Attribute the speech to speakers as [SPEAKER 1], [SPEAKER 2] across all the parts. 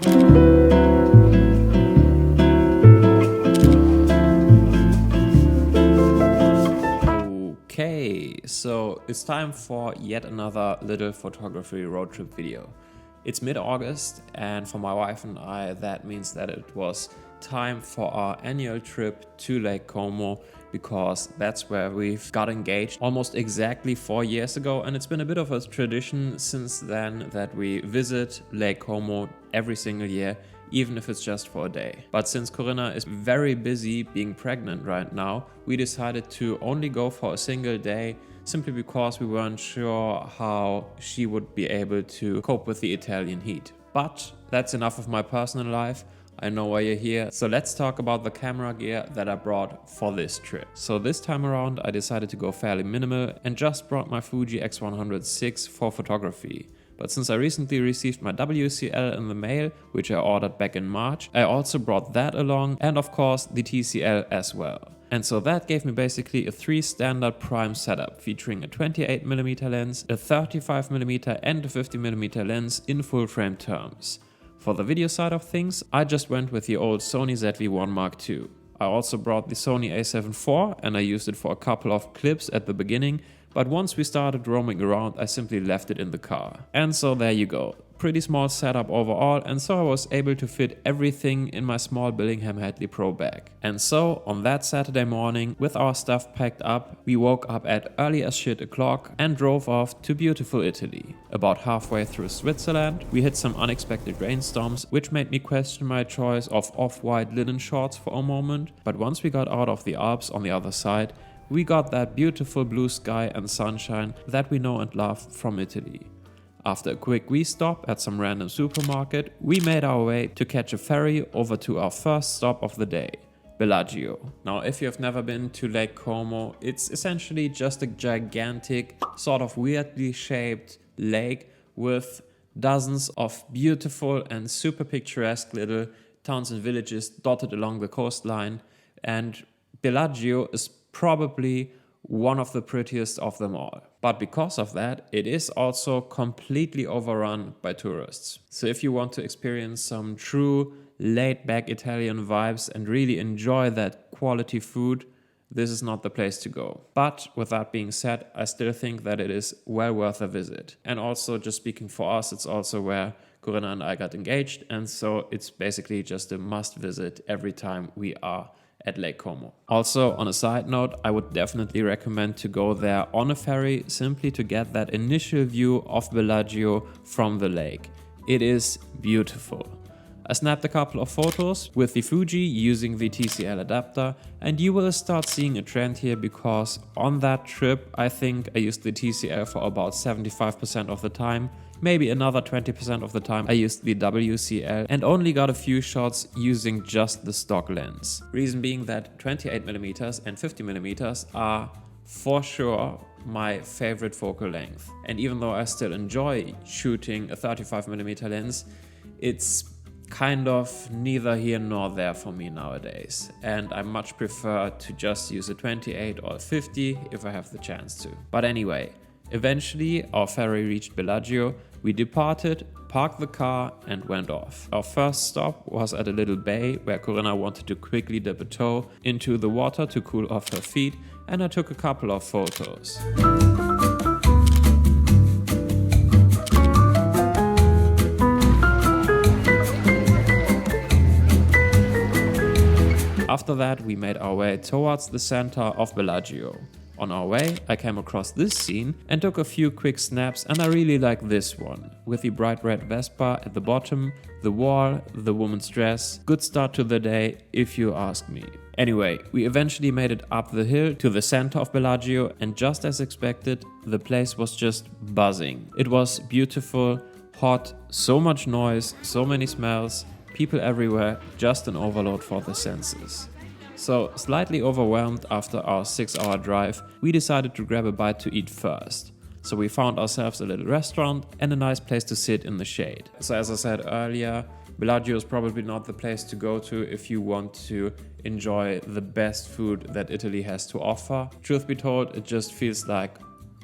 [SPEAKER 1] Okay, so it's time for yet another little photography road trip video. It's mid-August, and for my wife and I that means that it was time for our annual trip to Lake Como, because that's where we've got engaged almost exactly 4 years ago, and it's been a bit of a tradition since then that we visit Lake Como every single year, even if it's just for a day. But since Corinna is very busy being pregnant right now, we decided to only go for a single day, simply because we weren't sure how she would be able to cope with the Italian heat. But that's enough of my personal life. I know why you're here, so let's talk about the camera gear that I brought for this trip. So this time around I decided to go fairly minimal and just brought my Fuji X100VI for photography. But since I recently received my WCL in the mail, which I ordered back in March, I also brought that along, and of course the TCL as well. And so that gave me basically a 3 standard prime setup, featuring a 28mm lens, a 35mm and a 50mm lens in full frame terms. For the video side of things, I just went with the old Sony ZV-1 Mark II. I also brought the Sony a7 IV and I used it for a couple of clips at the beginning, but once we started roaming around I simply left it in the car. And so there you go. Pretty small setup overall, and so I was able to fit everything in my small Billingham Hadley Pro bag. And so on that Saturday morning, with our stuff packed up, we woke up at early as shit o'clock and drove off to beautiful Italy. About halfway through Switzerland, we hit some unexpected rainstorms, which made me question my choice of off-white linen shorts for a moment, but once we got out of the Alps on the other side, we got that beautiful blue sky and sunshine that we know and love from Italy. After a quick wee stop at some random supermarket, we made our way to catch a ferry over to our first stop of the day, Bellagio. Now, if you have never been to Lake Como, it's essentially just a gigantic, sort of weirdly shaped lake with dozens of beautiful and super picturesque little towns and villages dotted along the coastline, and Bellagio is probably one of the prettiest of them all. But because of that, it is also completely overrun by tourists. So if you want to experience some true laid-back Italian vibes and really enjoy that quality food, this is not the place to go. But with that being said, I still think that it is well worth a visit. And also, just speaking for us, it's also where Corinna and I got engaged, and so it's basically just a must visit every time we are at Lake Como. Also, on a side note, I would definitely recommend to go there on a ferry, simply to get that initial view of Bellagio from the lake. It is beautiful. I snapped a couple of photos with the Fuji using the TCL adapter, and you will start seeing a trend here, because on that trip I think I used the TCL for about 75% of the time. Maybe another 20% of the time I used the WCL and only got a few shots using just the stock lens. Reason being that 28mm and 50mm are for sure my favorite focal length. And even though I still enjoy shooting a 35mm lens, it's kind of neither here nor there for me nowadays. And I much prefer to just use a 28 or a 50 if I have the chance to. But anyway, eventually our ferry reached Bellagio, we departed, parked the car and went off. Our first stop was at a little bay where Corinna wanted to quickly dip a toe into the water to cool off her feet, and I took a couple of photos. After that, we made our way towards the center of Bellagio. On our way, I came across this scene and took a few quick snaps, and I really like this one, with the bright red Vespa at the bottom, the wall, the woman's dress. Good start to the day, if you ask me. Anyway, we eventually made it up the hill to the center of Bellagio, and just as expected, the place was just buzzing. It was beautiful, hot, so much noise, so many smells, people everywhere, just an overload for the senses. So, slightly overwhelmed after our 6-hour drive, we decided to grab a bite to eat first. So we found ourselves a little restaurant and a nice place to sit in the shade. So as I said earlier, Bellagio is probably not the place to go to if you want to enjoy the best food that Italy has to offer. Truth be told, it just feels like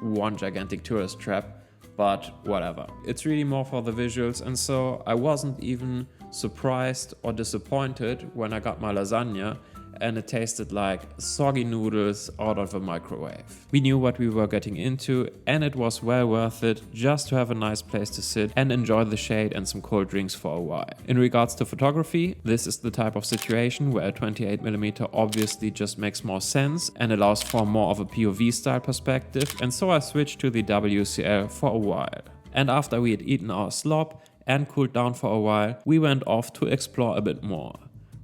[SPEAKER 1] one gigantic tourist trap, but whatever. It's really more for the visuals, and so I wasn't even surprised or disappointed when I got my lasagna and it tasted like soggy noodles out of a microwave. We knew what we were getting into and it was well worth it just to have a nice place to sit and enjoy the shade and some cold drinks for a while. In regards to photography, this is the type of situation where a 28mm obviously just makes more sense and allows for more of a POV style perspective, and so I switched to the WCL for a while. And after we had eaten our slop and cooled down for a while, we went off to explore a bit more.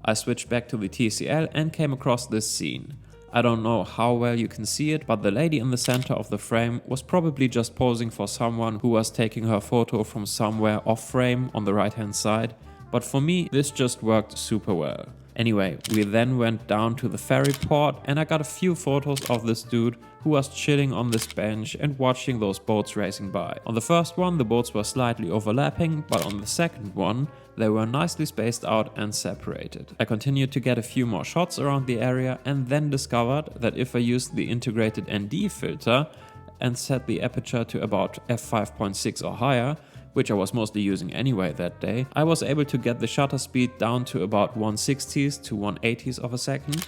[SPEAKER 1] I switched back to the TCL and came across this scene. I don't know how well you can see it, but the lady in the center of the frame was probably just posing for someone who was taking her photo from somewhere off frame on the right hand side, but for me this just worked super well. Anyway, we then went down to the ferry port and I got a few photos of this dude who was chilling on this bench and watching those boats racing by. On the first one the boats were slightly overlapping, but on the second one they were nicely spaced out and separated. I continued to get a few more shots around the area and then discovered that if I used the integrated ND filter and set the aperture to about f5.6 or higher, which I was mostly using anyway that day, I was able to get the shutter speed down to about 1/60th to 1/80th of a second,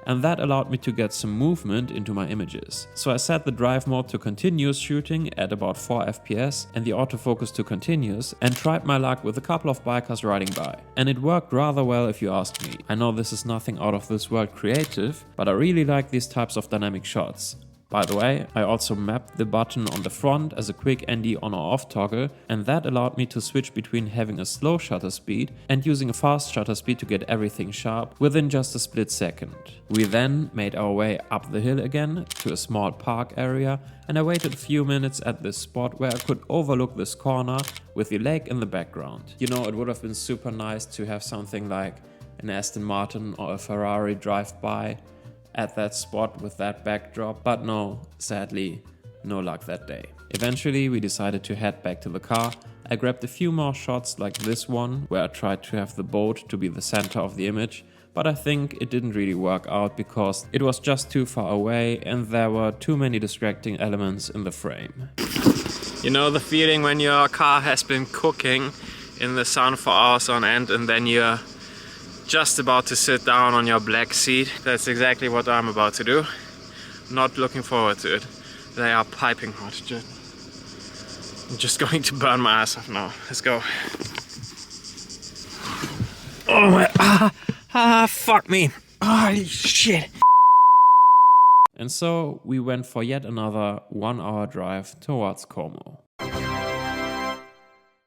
[SPEAKER 1] and that allowed me to get some movement into my images. So I set the drive mode to continuous shooting at about 4 FPS and the autofocus to continuous, and tried my luck with a couple of bikers riding by. And it worked rather well if you ask me. I know this is nothing out of this world creative, but I really like these types of dynamic shots. By the way, I also mapped the button on the front as a quick ND on or off toggle, and that allowed me to switch between having a slow shutter speed and using a fast shutter speed to get everything sharp within just a split second. We then made our way up the hill again to a small park area, and I waited a few minutes at this spot where I could overlook this corner with the lake in the background. You know, it would have been super nice to have something like an Aston Martin or a Ferrari drive by at that spot with that backdrop, but no, sadly, no luck that day. Eventually we decided to head back to the car. I grabbed a few more shots like this one, where I tried to have the boat to be the center of the image, but I think it didn't really work out because it was just too far away and there were too many distracting elements in the frame. You know the feeling when your car has been cooking in the sun for hours on end and then you're just about to sit down on your black seat? That's exactly what I'm about to do. Not looking forward to it. They are piping hot. I'm just going to burn my ass off now. Let's go. Oh my, fuck me. Holy shit. And so we went for yet another 1 hour drive towards Como.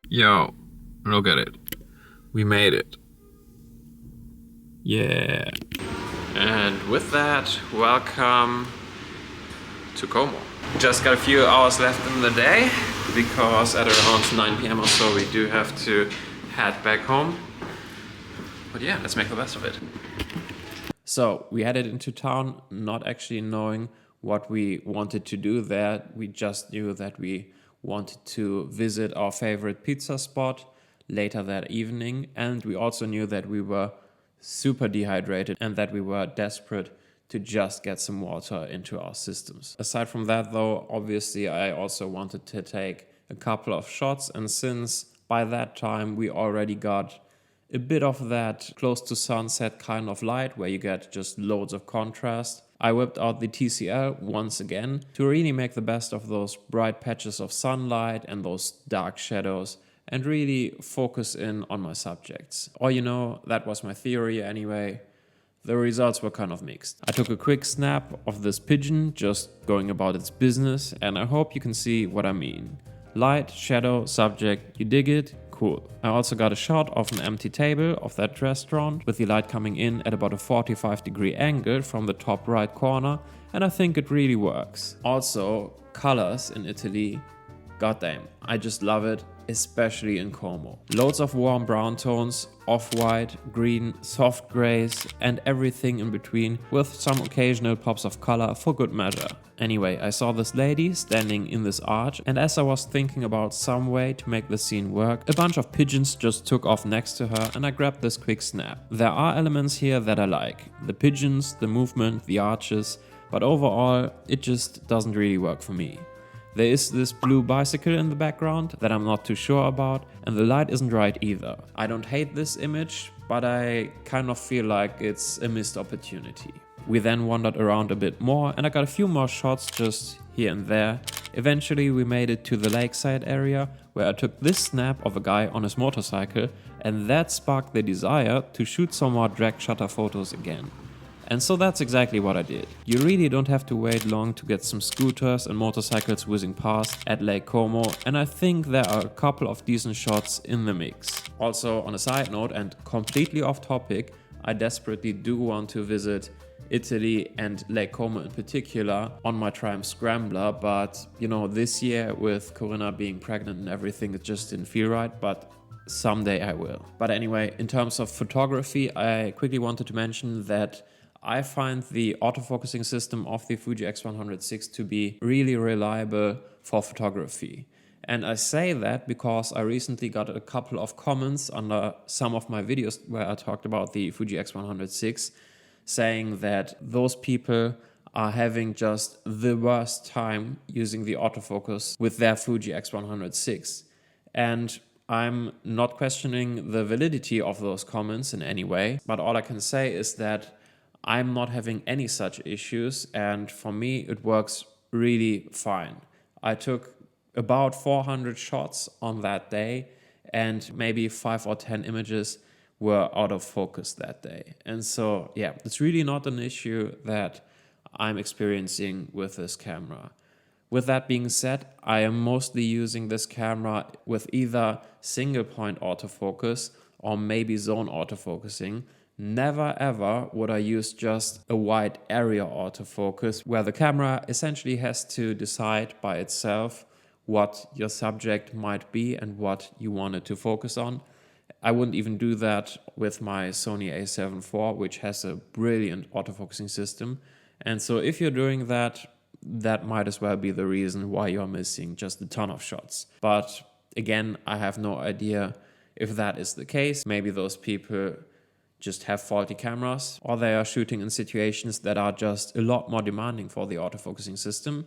[SPEAKER 1] Yo, look at it. We made it. Yeah. And with that, welcome to Como. Just got a few hours left in the day because at around 9 PM or so we do have to head back home. But yeah, let's make the best of it. So we headed into town not actually knowing what we wanted to do there. We just knew that we wanted to visit our favorite pizza spot later that evening, and we also knew that we were super dehydrated and that we were desperate to just get some water into our systems. Aside from that though, obviously I also wanted to take a couple of shots, and since by that time we already got a bit of that close to sunset kind of light where you get just loads of contrast, I whipped out the TCL once again to really make the best of those bright patches of sunlight and those dark shadows and really focus in on my subjects. Or you know, that was my theory anyway. The results were kind of mixed. I took a quick snap of this pigeon just going about its business, and I hope you can see what I mean. Light, shadow, subject, you dig it? Cool. I also got a shot of an empty table of that restaurant with the light coming in at about a 45-degree angle from the top right corner, and I think it really works. Also, colors in Italy, goddamn, I just love it. Especially in Como. Loads of warm brown tones, off-white, green, soft grays, and everything in between, with some occasional pops of color for good measure. Anyway, I saw this lady standing in this arch, and as I was thinking about some way to make the scene work, a bunch of pigeons just took off next to her and I grabbed this quick snap. There are elements here that I like. The pigeons, the movement, the arches, but overall, it just doesn't really work for me. There is this blue bicycle in the background that I'm not too sure about, and the light isn't right either. I don't hate this image, but I kind of feel like it's a missed opportunity. We then wandered around a bit more and I got a few more shots just here and there. Eventually we made it to the lakeside area where I took this snap of a guy on his motorcycle, and that sparked the desire to shoot some more drag shutter photos again. And so that's exactly what I did. You really don't have to wait long to get some scooters and motorcycles whizzing past at Lake Como, and I think there are a couple of decent shots in the mix. Also, on a side note and completely off topic, I desperately do want to visit Italy and Lake Como in particular on my Triumph Scrambler, but you know, this year with Corinna being pregnant and everything, it just didn't feel right, but someday I will. But anyway, in terms of photography, I quickly wanted to mention that I find the autofocusing system of the Fuji X100VI to be really reliable for photography. And I say that because I recently got a couple of comments under some of my videos where I talked about the Fuji X100VI, saying that those people are having just the worst time using the autofocus with their Fuji X100VI. And I'm not questioning the validity of those comments in any way, but all I can say is that I'm not having any such issues, and for me it works really fine. I took about 400 shots on that day, and maybe 5 or 10 images were out of focus that day. And so yeah, it's really not an issue that I'm experiencing with this camera. With that being said, I am mostly using this camera with either single point autofocus or maybe zone autofocusing. Never ever would I use just a wide area autofocus where the camera essentially has to decide by itself what your subject might be and what you want it to focus on. I wouldn't even do that with my Sony a7 IV, which has a brilliant autofocusing system. And so if you're doing that, that might as well be the reason why you're missing just a ton of shots. But again, I have no idea if that is the case. Maybe those people just have faulty cameras, or they are shooting in situations that are just a lot more demanding for the autofocusing system.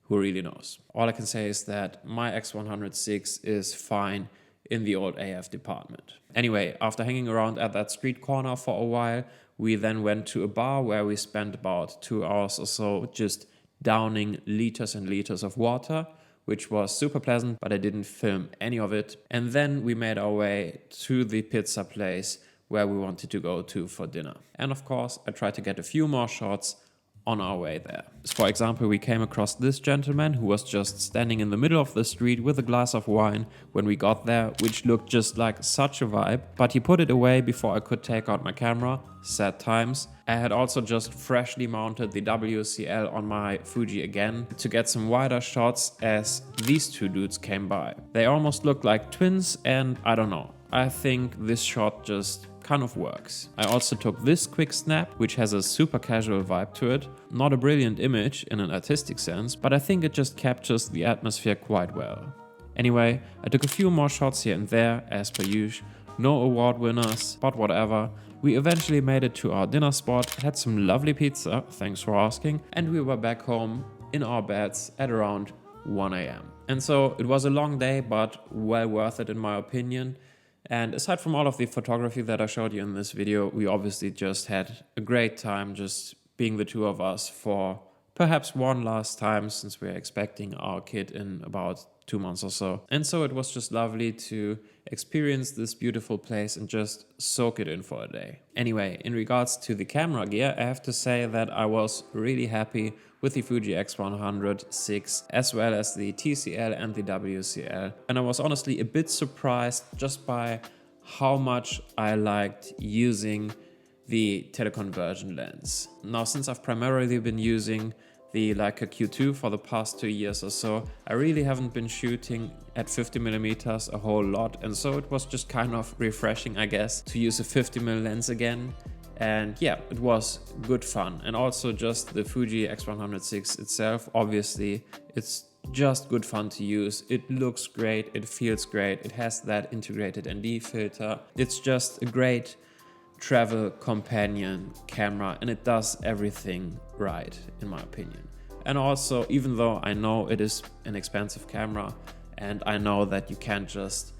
[SPEAKER 1] Who really knows? All I can say is that my X100VI is fine in the old AF department. Anyway, after hanging around at that street corner for a while, we then went to a bar where we spent about 2 hours or so just downing liters and liters of water, which was super pleasant, but I didn't film any of it. And then we made our way to the pizza place where we wanted to go to for dinner. And of course, I tried to get a few more shots on our way there. For example, we came across this gentleman who was just standing in the middle of the street with a glass of wine when we got there, which looked just like such a vibe, but he put it away before I could take out my camera. Sad times. I had also just freshly mounted the WCL on my Fuji again to get some wider shots as these two dudes came by. They almost looked like twins, and I don't know, I think this shot just kind of works. I also took this quick snap, which has a super casual vibe to it. Not a brilliant image in an artistic sense, but I think it just captures the atmosphere quite well. Anyway, I took a few more shots here and there, as per usual. No award winners, but whatever. We eventually made it to our dinner spot, had some lovely pizza, thanks for asking, and we were back home in our beds at around 1 AM. And so it was a long day, but well worth it in my opinion. And aside from all of the photography that I showed you in this video, we obviously just had a great time just being the two of us for perhaps one last time, since we're expecting our kid in about 2 months or so. And so it was just lovely to experience this beautiful place and just soak it in for a day. Anyway, in regards to the camera gear, I have to say that I was really happy with the Fuji X100VI as well as the TCL and the WCL. And I was honestly a bit surprised just by how much I liked using the teleconversion lens. Now, since I've primarily been using the Leica Q2 for the past 2 years or so, I really haven't been shooting at 50mm a whole lot, and so it was just kind of refreshing, I guess, to use a 50mm lens again. And yeah, it was good fun. And also just the Fuji X100VI itself, obviously, it's just good fun to use. It looks great, it feels great, it has that integrated ND filter. It's just a great travel companion camera, and it does everything right, in my opinion. And also, even though I know it is an expensive camera and I know that you can't just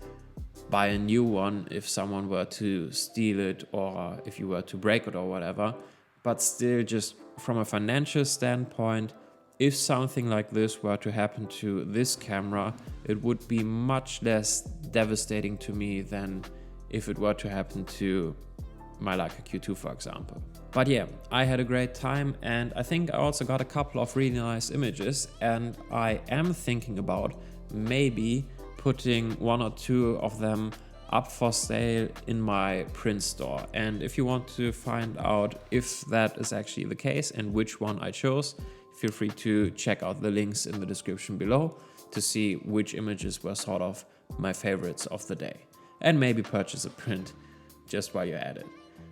[SPEAKER 1] buy a new one if someone were to steal it or if you were to break it or whatever, but still, just from a financial standpoint, if something like this were to happen to this camera, it would be much less devastating to me than if it were to happen to my Leica Q2, for example. But yeah, I had a great time, and I think I also got a couple of really nice images, and I am thinking about maybe putting 1 or 2 of them up for sale in my print store. And if you want to find out if that is actually the case and which one I chose, feel free to check out the links in the description below to see which images were sort of my favorites of the day, and maybe purchase a print just while you're at it.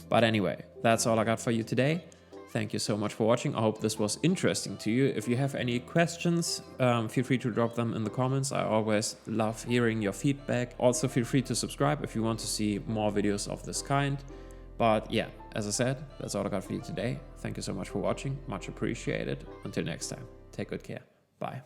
[SPEAKER 1] But anyway, that's all I got for you today. Thank you so much for watching. I hope this was interesting to you. If you have any questions, feel free to drop them in the comments. I always love hearing your feedback. Also, feel free to subscribe if you want to see more videos of this kind. But yeah, as I said, that's all I got for you today. Thank you so much for watching. Much appreciated. Until next time, take good care. Bye.